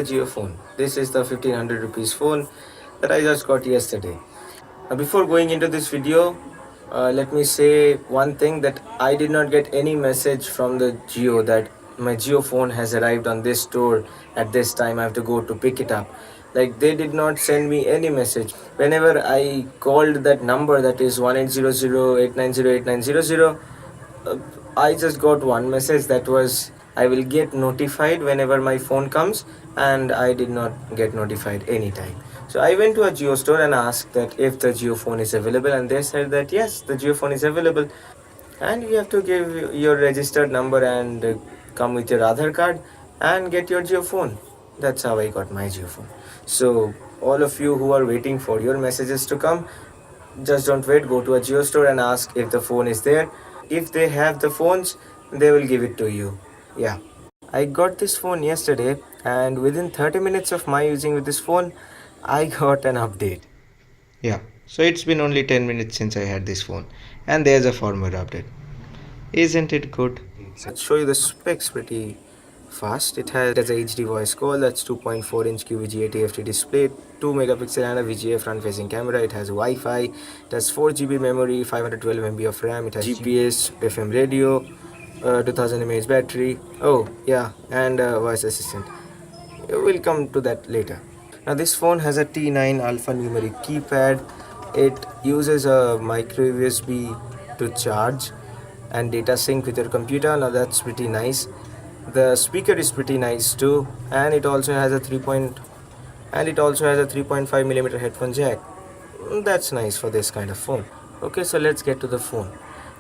the Jio phone. This is the 1500 rupees phone that I just got yesterday. Now, before going into this video, let me say one thing that I did not get any message from the Jio that my Jio phone has arrived on this store at this time. I have to go to pick it up. Like they did not send me any message. Whenever I called that number, that is 1800 uh, I just got one message that was I will get notified whenever my phone comes, and I did not get notified anytime. So I went to a Jio store and asked that if the Jio phone is available, and they said that yes, the Jio phone is available, and you have to give your registered number and come with your Aadhaar card and get your Jio phone. That's how I got my Jio phone. So all of you who are waiting for your messages to come, just don't wait. Go to a Jio store and ask if the phone is there. If they have the phones, they will give it to you. Yeah. I got this phone yesterday, and within 30 minutes of my using with this phone, I got an update. Yeah, so it's been only 10 minutes since I had this phone, and there's a firmware update. Isn't it good? Let's show you the specs pretty fast. It has a HD voice call, that's 2.4 inch QVGA TFT display, 2 megapixel and a VGA front facing camera. It has Wi-Fi, it has 4 GB memory, 512 MB of RAM, it has GPS, FM radio, 2000 mAh battery. Oh yeah, and voice assistant. We'll come to that later. Now this phone has a T9 alphanumeric keypad. It uses a micro USB to charge and data sync with your computer. Now that's pretty nice. The speaker is pretty nice too, and it also has a 3.5 millimeter headphone jack. That's nice for this kind of phone. Okay, so let's get to the phone.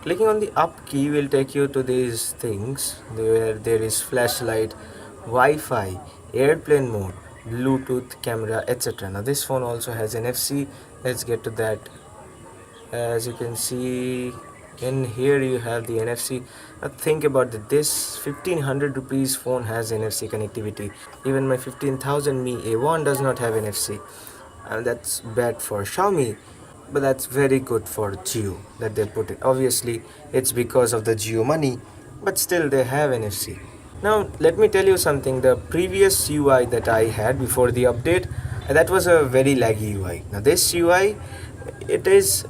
Clicking on the up key will take you to these things where there is flashlight, Wi-Fi, airplane mode, Bluetooth, camera, etc. Now this phone also has NFC. Let's get to that. As you can see in here, you have the NFC. Now think about it. This 1500 rupees phone has NFC connectivity. Even my 15,000 Mi A1 does not have NFC, and that's bad for Xiaomi, but that's very good for Jio that they put it. Obviously it's because of the Jio money, but still they have NFC. Now let me tell you something. The previous UI that I had before the update, that was a very laggy UI. Now this UI, it is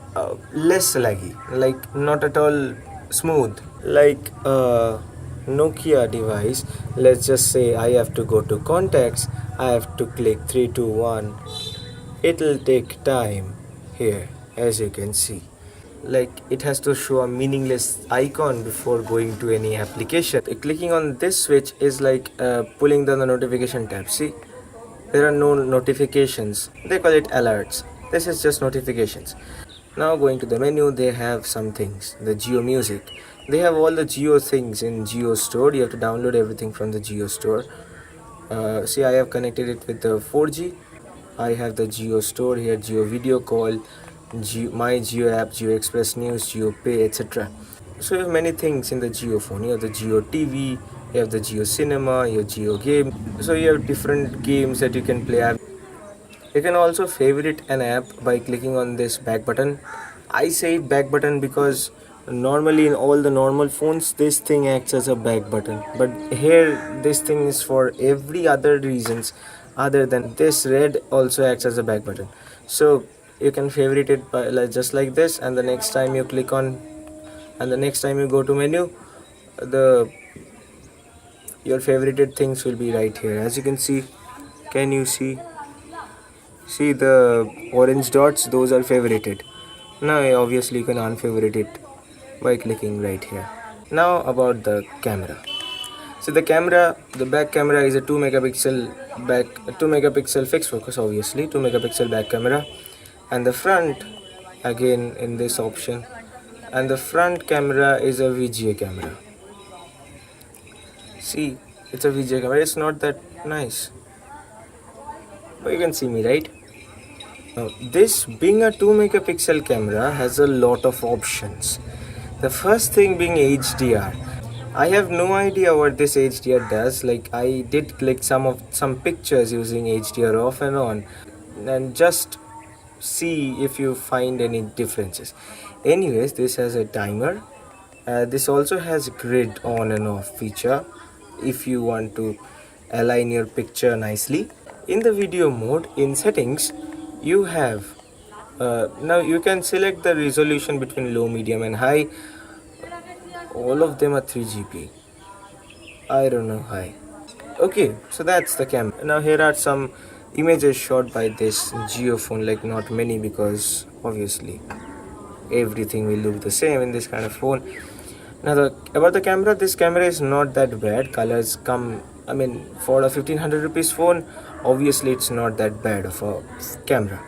less laggy, like not at all smooth, like a Nokia device. Let's just say I have to go to contacts, I have to click 321. It'll take time here, as you can see. Like it has to show a meaningless icon before going to any application. Clicking on this switch is like pulling down the notification tab. See, there are no notifications. They call it alerts. This is just notifications. Now going to the menu, they have some things. The Jio Music. They have all the Jio things in Jio Store. You have to download everything from the Jio Store. See, I have connected it with the 4G. I have the Jio Store here, Jio Video Call, My Jio app, Jio Express News, Jio Pay, etc. So you have many things in the Jio phone. You have the Jio TV, you have the Jio Cinema, your Jio Game. So you have different games that you can play. You can also favorite an app by clicking on this back button. I say back button because normally in all the normal phones this thing acts as a back button, but here this thing is for every other reasons other than this. Red also acts as a back button. So you can favorite it by just like this, and the next time you click on, and the next time you go to menu, the your favorited things will be right here. As you can see, can you see the orange dots? Those are favorited. Now obviously you can unfavorite it by clicking right here. Now about the camera. So the camera, the back camera is a 2 megapixel fixed focus, obviously 2 megapixel back camera, and the front, again in this option, and the front camera is a VGA camera. See, it's a VGA camera. It's not that nice, but you can see me, right? Now, this being a 2 megapixel camera has a lot of options. The first thing being HDR. I have no idea what this HDR does. Like I did click some pictures using HDR off and on, and just see if you find any differences. Anyways, this has a timer. This also has grid on and off feature if you want to align your picture nicely. In the video mode, in settings, you have now you can select the resolution between low, medium, and high. All of them are 3 GB. I don't know high. Okay, so that's the camera. Now here are some images shot by this Jio phone, like not many because obviously everything will look the same in this kind of phone. Now about the camera, this camera is not that bad. Colors come, I mean, for a 1500 rupees phone, obviously it's not that bad of a camera.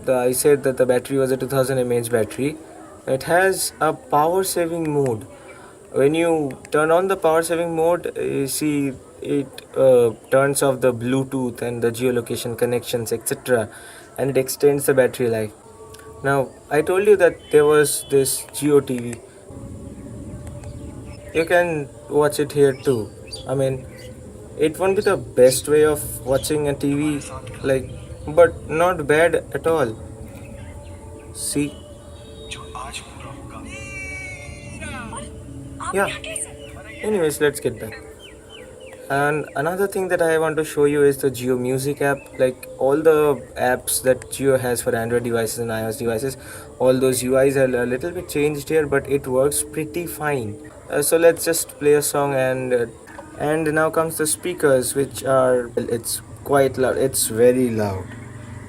I said that the battery was a 2000 mAh battery. It has a power saving mode. When you turn on the power saving mode, you see it turns off the Bluetooth and the geolocation connections, etc., and it extends the battery life. Now I told you that there was this Jio TV. You can watch it here too. I mean, it won't be the best way of watching a TV, like, but not bad at all. See, yeah. Anyways, let's get back. And another thing that I want to show you is the Jio Music app. Like all the apps that Jio has for Android devices and iOS devices, all those UIs are a little bit changed here, but it works pretty fine. So let's just play a song, and now comes the speakers, which are, well, it's quite loud. It's very loud.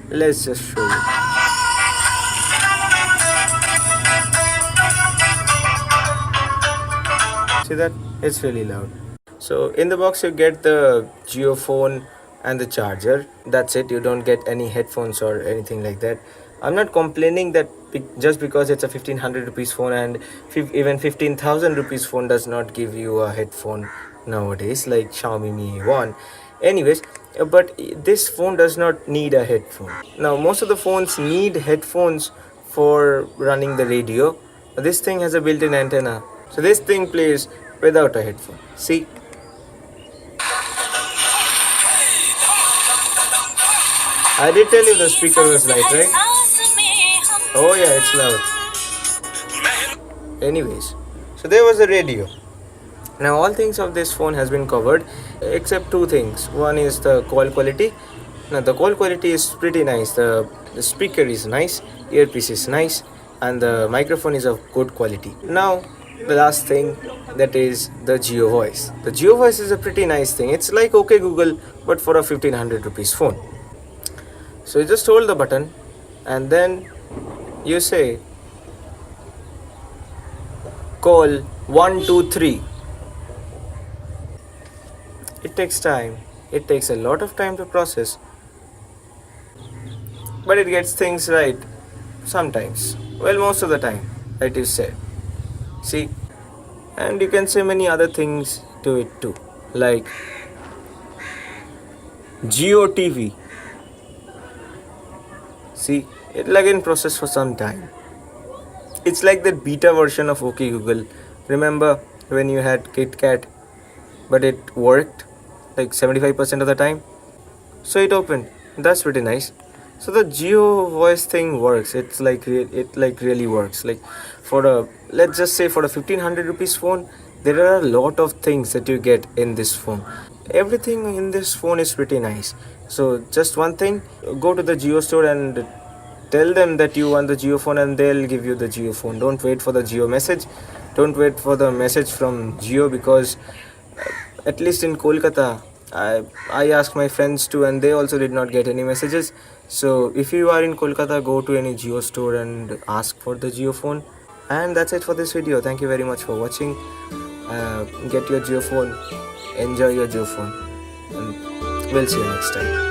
Let's just show you. See that? It's really loud. So in the box you get the Jio phone and the charger. That's it. You don't get any headphones or anything like that. I'm not complaining that just because it's a 1500 rupees phone, and even 15,000 rupees phone does not give you a headphone nowadays, like Xiaomi Mi 1. Anyways, but this phone does not need a headphone. Now most of the phones need headphones for running the radio. This thing has a built-in antenna, so this thing plays without a headphone. See? I did tell you the speaker was light, right? Oh yeah, it's loud. Anyways, so there was a radio. Now all things of this phone has been covered except two things. One is the call quality. Now the call quality is pretty nice. The speaker is nice, earpiece is nice, and the microphone is of good quality. Now the last thing, that is the Jio voice. The Jio voice is a pretty nice thing. It's like OK Google but for a 1500 rupees phone. So you just hold the button and then you say call 123. It takes time. It takes a lot of time to process, but it gets things right sometimes. Well, most of the time, like you said. See, and you can say many other things to it too, like Jio TV. See, it'll again process for some time. It's like the beta version of OK Google. Remember when you had KitKat, but it worked like 75% of the time? So it opened. That's pretty nice. So the Jio voice thing works. It's like it like really works. Like for a, let's just say for a 1500 rupees phone, there are a lot of things that you get in this phone. Everything in this phone is pretty nice. So just one thing, go to the Jio store and tell them that you want the Jio phone, and they'll give you the Jio phone. Don't wait for the Jio message. Don't wait for the message from Jio, because at least in Kolkata, I asked my friends too, and they also did not get any messages. So if you are in Kolkata, go to any Jio store and ask for the Jio phone. And that's it for this video. Thank you very much for watching. Get your Jio phone, enjoy your Jio phone, and we'll see you next time.